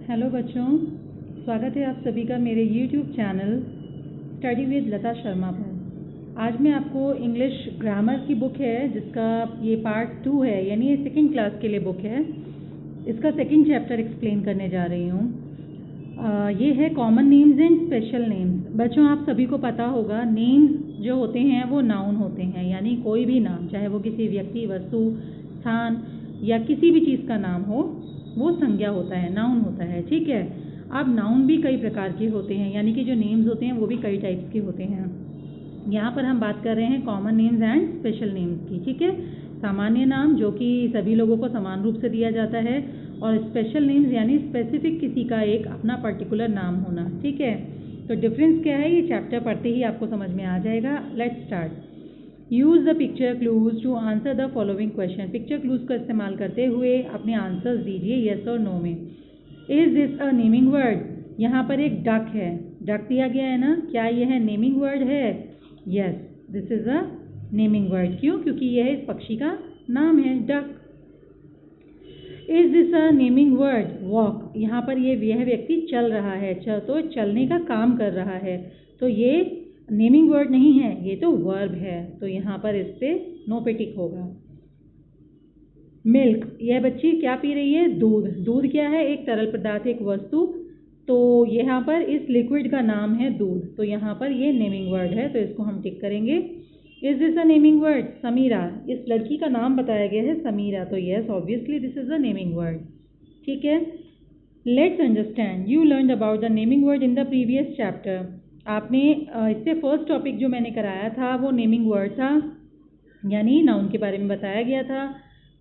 Hello बच्चों, स्वागत है आप सभी का मेरे YouTube चैनल स्टडी विद लता शर्मा पर। आज मैं आपको इंग्लिश ग्रामर की बुक है जिसका ये पार्ट 2 है, यानी ये सेकंड क्लास के लिए बुक है। इसका सेकंड चैप्टर एक्सप्लेन करने जा रही हूँ। ये है common names and special names. बच्चों, आप सभी को पता होगा नेम्स जो होते हैं वो नाउन होते हैं, यानी कोई भी नाम, चाहे वो किसी व्यक्ति, वस्तु, स्थान या किसी भी चीज़ का नाम हो, वो संज्ञा होता है, नाउन होता है। ठीक है। अब नाउन भी कई प्रकार के होते हैं, यानी कि जो नेम्स होते हैं वो भी कई टाइप्स के होते हैं। यहाँ पर हम बात कर रहे हैं common names and special names की। ठीक है। सामान्य नाम जो कि सभी लोगों को समान रूप से दिया जाता है, और स्पेशल नेम्स यानी स्पेसिफिक किसी का एक अपना पर्टिकुलर नाम होना। ठीक है। तो डिफरेंस क्या है ये चैप्टर पढ़ते ही आपको समझ में आ जाएगा। Let's start. Use the picture clues to answer the following question. Picture clues का इस्तेमाल करते हुए अपने आंसर्स दीजिए येस और नो में। Is this a naming word? यहाँ पर एक डक है, डक दिया गया है ना, क्या यह नेमिंग वर्ड है? Yes, this is a naming word. क्यों? क्योंकि यह इस पक्षी का नाम है, duck. Is this a naming word? Walk. यहाँ पर यह व्यक्ति चल रहा है, तो चलने का काम कर रहा है, तो ये नेमिंग वर्ड नहीं है, ये तो वर्ब है, तो यहाँ पर इस पे नो पे टिक होगा। मिल्क, यह बच्ची क्या पी रही है? दूध। दूध क्या है? एक तरल पदार्थ, एक वस्तु, तो यहाँ पर इस लिक्विड का नाम है दूध, तो यहाँ पर ये नेमिंग वर्ड है, तो इसको हम टिक करेंगे। Is this a naming word? Samira, इस लड़की का नाम बताया गया है समीरा, तो yes obviously this is a naming word. ठीक है। Let's understand. You learn about the naming word in the previous chapter. आपने इससे फर्स्ट टॉपिक जो मैंने कराया था वो नेमिंग वर्ड था, यानी नाउन के बारे में बताया गया था,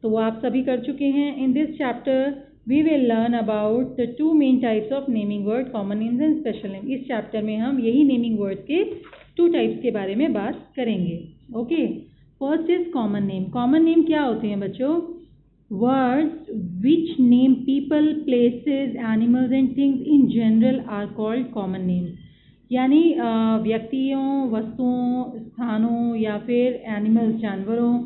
तो वो आप सभी कर चुके हैं। In this chapter we will learn about the two main types of naming word, common names and special name. इस चैप्टर में हम यही नेमिंग वर्ड्स के 2 टाइप्स के बारे में बात करेंगे। Okay. First is common name. Common name क्या होते हैं बच्चों? Words which name people, places, animals and things in general R called common names. यानी व्यक्तियों, वस्तुओं, स्थानों या फिर एनिमल्स, जानवरों,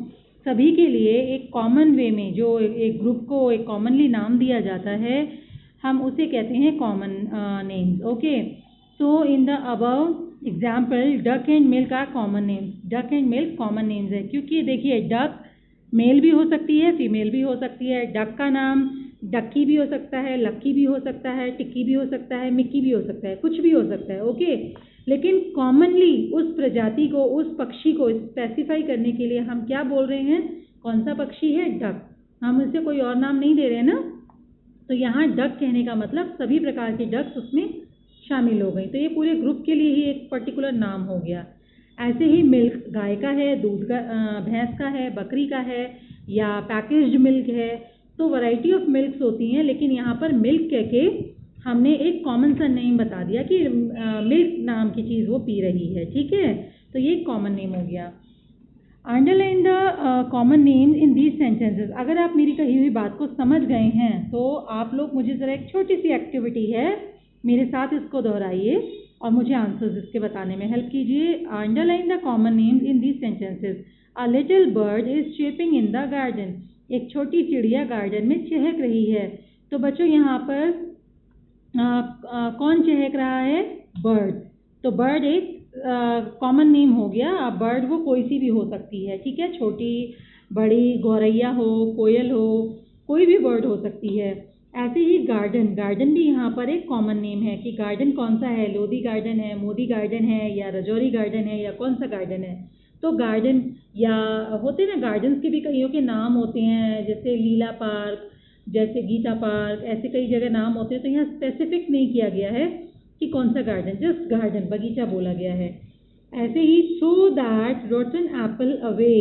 सभी के लिए एक कॉमन वे में जो एक ग्रुप को एक कॉमनली नाम दिया जाता है, हम उसे कहते हैं common names. Okay. So in the above example duck and milk are common names. Duck and milk common names है, क्योंकि देखिए डक मेल भी हो सकती है, फीमेल भी हो सकती है। डक का नाम डक्की भी हो सकता है, लक्की भी हो सकता है, टिक्की भी हो सकता है, मिक्की भी हो सकता है, कुछ भी हो सकता है। ओके। लेकिन कॉमनली उस प्रजाति को, उस पक्षी को स्पेसिफाई करने के लिए हम क्या बोल रहे हैं? कौन सा पक्षी है? डक। हम उसे कोई और नाम नहीं दे रहे हैं ना, तो यहाँ डक कहने का मतलब सभी प्रकार के डक्स उसमें शामिल हो गई, तो ये पूरे ग्रुप के लिए ही एक पर्टिकुलर नाम हो गया। ऐसे ही मिल्क गाय का है, दूध का भैंस का है, बकरी का है, या पैकेज्ड मिल्क है, तो वैरायटी ऑफ मिल्क्स होती हैं, लेकिन यहाँ पर मिल्क कह के हमने एक कॉमन सा नेम बता दिया कि मिल्क नाम की चीज़ वो पी रही है। ठीक है। तो ये कॉमन नेम हो गया। Underline the common names in these sentences. अगर आप मेरी कही हुई बात को समझ गए हैं तो आप लोग मुझे ज़रा एक छोटी सी एक्टिविटी है, मेरे साथ इसको दोहराइए और मुझे आंसर्स इसके बताने में हेल्प कीजिए। Underline the common names in these sentences. A little bird is cheeping in the garden. एक छोटी चिड़िया गार्डन में चहक रही है। तो बच्चों यहाँ पर कौन चहक रहा है? बर्ड। तो बर्ड एक कॉमन नेम हो गया। अब बर्ड वो कोई सी भी हो सकती है, ठीक है, छोटी बड़ी, गौरैया हो, कोयल हो, कोई भी बर्ड हो सकती है। ऐसे ही गार्डन, गार्डन भी यहाँ पर एक कॉमन नेम है कि गार्डन कौन सा है, लोधी गार्डन है, मोदी गार्डन है, या रजौरी गार्डन है, या कौन सा गार्डन है। तो गार्डन, या होते ना गार्डन्स के भी कईयों के नाम होते हैं, जैसे लीला पार्क, जैसे गीता पार्क, ऐसे कई जगह नाम होते हैं, तो यहाँ स्पेसिफिक नहीं किया गया है कि कौन सा गार्डन, जस्ट गार्डन, बगीचा बोला गया है। ऐसे ही throw that rotten apple away,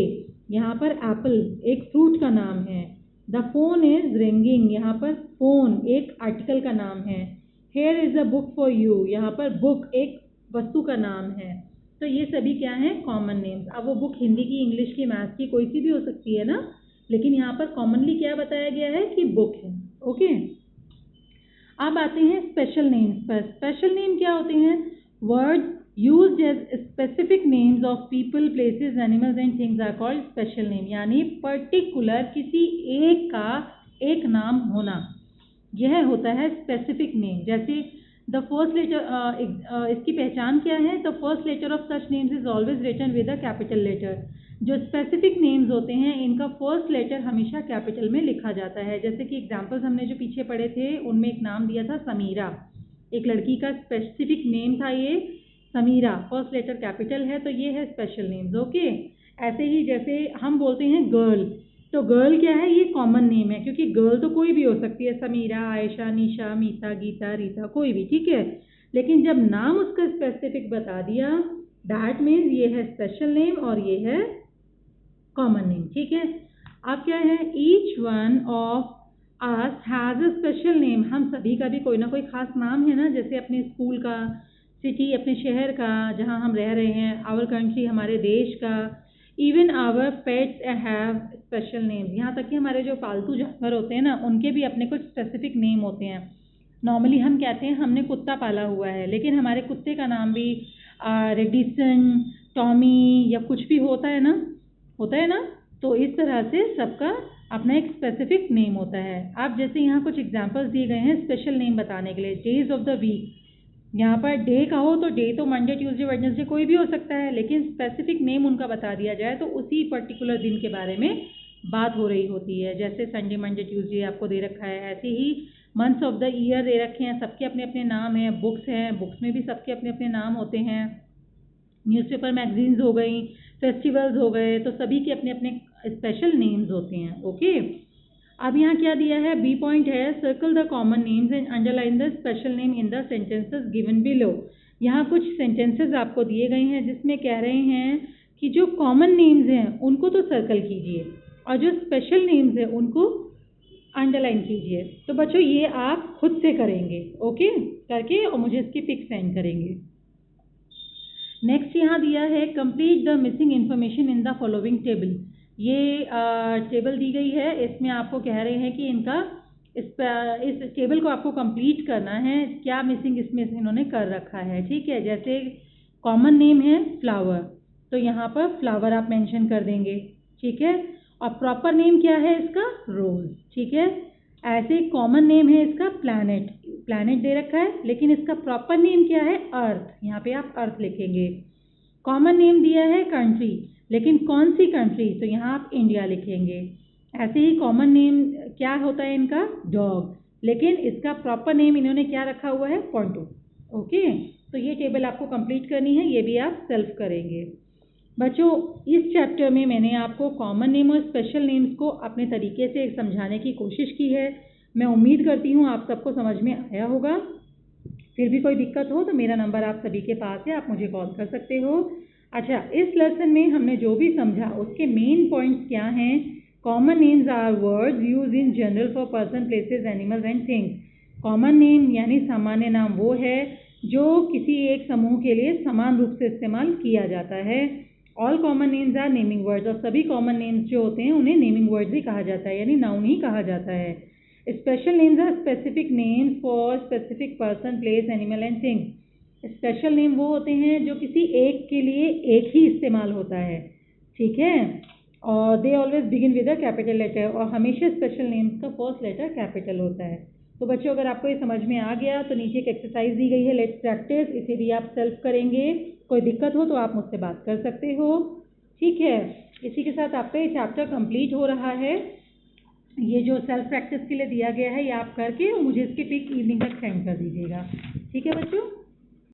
यहाँ पर एप्पल एक फ्रूट का नाम है। द फोन इज रिंगिंग, यहाँ पर फोन एक आर्टिकल का नाम है। Here is a book for you, यहाँ पर बुक एक वस्तु का नाम है। तो ये सभी क्या हैं? Common names. अब वो बुक हिंदी की, इंग्लिश की, मैथ्स की, कोई सी भी हो सकती है ना, लेकिन यहाँ पर कॉमनली क्या बताया गया है कि बुक है। ओके। अब आते हैं स्पेशल नेम्स पर। स्पेशल नेम क्या होते हैं? Word used as specific names of people, places, animals and things are called special name, यानी पर्टिकुलर किसी एक का एक नाम होना। यह होता है स्पेसिफिक नेम। जैसे द फर्स्ट लेटर, इसकी पहचान क्या है? The first letter of such names is always written with a capital letter. जो स्पेसिफिक नेम्स होते हैं इनका फर्स्ट लेटर हमेशा कैपिटल में लिखा जाता है। जैसे कि एग्जांपल्स हमने जो पीछे पढ़े थे उनमें एक नाम दिया था समीरा, एक लड़की का स्पेसिफिक नेम था ये समीरा, फर्स्ट लेटर कैपिटल है, तो ये है स्पेशल नेम्स। ओके, ऐसे ही जैसे हम बोलते हैं गर्ल, तो गर्ल क्या है? ये कॉमन नेम है, क्योंकि गर्ल तो कोई भी हो सकती है, समीरा, आयशा, निशा, मीता, गीता, रीता, कोई भी, ठीक है। लेकिन जब नाम उसका स्पेसिफिक बता दिया दैट मीन्स ये है स्पेशल नेम और ये है कॉमन नेम, ठीक है। अब क्या है? Each one of us has a special name. हम सभी का भी कोई ना कोई खास नाम है ना, जैसे अपने स्कूल का, सिटी, अपने शहर का जहाँ हम रह रहे हैं, आवर कंट्री, हमारे देश का। Even our pets have special names. यहाँ तक कि हमारे जो पालतू जानवर होते हैं ना उनके भी अपने कुछ स्पेसिफिक नेम होते हैं। नॉर्मली हम कहते हैं हमने कुत्ता पाला हुआ है, लेकिन हमारे कुत्ते का नाम भी रेडिसन, टॉमी या कुछ भी होता है ना। तो इस तरह से सबका अपना एक स्पेसिफिक नेम होता है। अब जैसे यहाँ कुछ एग्जांपल्स दिए गए हैं स्पेशल नेम बताने के लिए। डेज ऑफ द वीक, यहाँ पर डे कहो तो डे तो मंडे, ट्यूसडे, वेडनेसडे कोई भी हो सकता है, लेकिन स्पेसिफिक नेम उनका बता दिया जाए तो उसी पर्टिकुलर दिन के बारे में बात हो रही होती है। जैसे संडे, मंडे, ट्यूसडे आपको दे रखा है, ऐसे ही मंथ्स ऑफ द ईयर दे रखे हैं, सबके अपने अपने नाम हैं। बुक्स हैं, बुक्स में भी सबके अपने अपने नाम होते हैं। न्यूज़पेपर, मैगजीन्स हो गई, फेस्टिवल्स हो गए, तो सभी के अपने अपने स्पेशल नेम्स होते हैं। ओके, अब यहाँ क्या दिया है? बी पॉइंट है, circle the common names and underline the special name in the sentences given below. यहाँ कुछ सेंटेंसेस आपको दिए गए हैं जिसमें कह रहे हैं कि जो कॉमन नेम्स हैं उनको तो सर्कल कीजिए और जो स्पेशल नेम्स हैं उनको अंडरलाइन कीजिए। तो बच्चों ये आप खुद से करेंगे, ओके, करके और मुझे इसकी पिक सेंड करेंगे। नेक्स्ट यहाँ दिया है complete the missing information in the following table. ये टेबल दी गई है, इसमें आपको कह रहे हैं कि इस टेबल को आपको कंप्लीट करना है। क्या मिसिंग इसमें इन्होंने कर रखा है, ठीक है। जैसे कॉमन नेम है फ्लावर, तो यहाँ पर फ्लावर आप मेंशन कर देंगे, ठीक है। और प्रॉपर नेम क्या है इसका? रोज, ठीक है। ऐसे कॉमन नेम है इसका प्लैनेट, प्लैनेट दे रखा है, लेकिन इसका प्रॉपर नेम क्या है? अर्थ, यहाँ पे आप अर्थ लिखेंगे। कॉमन नेम दिया है कंट्री, लेकिन कौन सी कंट्री? तो यहाँ आप इंडिया लिखेंगे। ऐसे ही कॉमन नेम क्या होता है इनका? डॉग, लेकिन इसका प्रॉपर नेम इन्होंने क्या रखा हुआ है? पोंटो। ओके, तो ये टेबल आपको कंप्लीट करनी है, ये भी आप सेल्फ करेंगे। बच्चों इस चैप्टर में मैंने आपको कॉमन नेम और स्पेशल नेम्स को अपने तरीके से समझाने की कोशिश की है। मैं उम्मीद करती हूँ आप सबको समझ में आया होगा। फिर भी कोई दिक्कत हो तो मेरा नंबर आप सभी के पास है, आप मुझे कॉल कर सकते हो। अच्छा, इस लेसन में हमने जो भी समझा उसके मेन पॉइंट्स क्या हैं? Common names are words use in general for person, places, animals and things. Common name यानी सामान्य नाम वो है जो किसी एक समूह के लिए समान रूप से इस्तेमाल किया जाता है। All common names are naming words, और सभी कॉमन नेम्स जो होते हैं उन्हें नेमिंग वर्ड्स ही कहा जाता है, यानी नाउन ही कहा जाता है। Special names are specific names for specific person, place, animal and things. Special name वो होते हैं जो किसी एक के लिए एक ही इस्तेमाल होता है, ठीक है। और they always begin with a capital letter, और हमेशा स्पेशल नेम्स का फर्स्ट लेटर कैपिटल होता है। तो बच्चों अगर आपको ये समझ में आ गया तो नीचे एक एक्सरसाइज दी गई है, लेट्स प्रैक्टिस, इसे भी आप सेल्फ करेंगे। कोई दिक्कत हो तो आप मुझसे बात कर सकते हो, ठीक है। इसी के साथ आपका ये चैप्टर कंप्लीट हो रहा है। ये जो सेल्फ प्रैक्टिस के लिए दिया गया है ये आप करके और मुझे इसकी पिक इवनिंग तक सेंड कर दीजिएगा, ठीक है बच्चों।